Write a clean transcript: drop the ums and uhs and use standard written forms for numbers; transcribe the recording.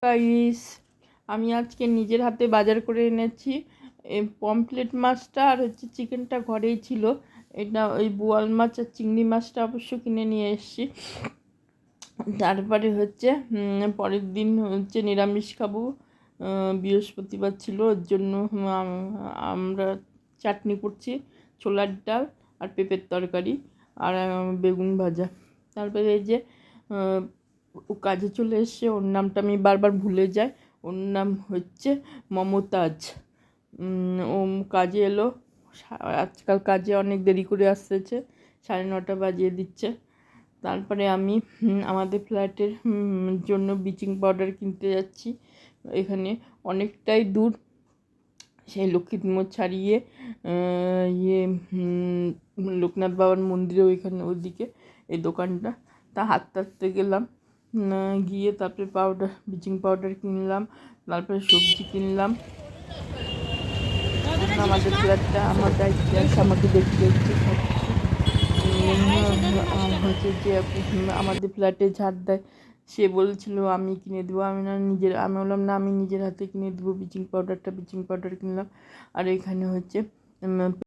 Guys, আমি আজকে নিজের হাতে বাজার করে এনেছি। এই পমফ্রেট মাছটা আর চিকেনটা ঘরেই ছিল। এটা ওই বোয়াল মাছ আর চিংড়ি মাছটা অবশ্য কিনে নিয়ে এসেছি। তারপরে পরের দিন নিরামিষ খাবো। বৃহস্পতিবার ছিল, ওর জন্য আমরা চাটনি করছি, ছোলার ডাল আর পেঁপের তরকারি আর বেগুন ভাজা। তারপরে এই যে ও কাজে চলে এসছে, ওর নামটা আমি বারবার ভুলে যাই। ওর নাম মমতাজ। ও কাজে এলো। আজকাল কাজে অনেক দেরি করে আসতেছে, 9:30 বাজিয়ে দিচ্ছে। তারপরে আমি আমাদের ফ্ল্যাটের জন্য ব্লিচিং পাউডার কিনতে যাচ্ছি। এখানে অনেকটাই দূর, সেই লক্ষ্মীর মোড় ছাড়িয়ে লোকনাথ বাবার মন্দিরে ওইদিকে এই দোকানটা। তা হাঁটতে হাঁটতে গেলাম, গিয়ে তারপরে ব্লিচিং পাউডার কিনলাম, তারপরে সবজি কিনলাম। আমাদের ফ্ল্যাটটা আমার দায়িত্বে আছে, আমাকে দেখতে হচ্ছে সব কিছু। যে আমাদের ফ্ল্যাটে ঝাড় দেয়, সে বলছিল আমি কিনে দেবো। আমি বললাম না, আমি নিজের হাতে কিনে দেবো ব্লিচিং পাউডার কিনলাম। আর এখানে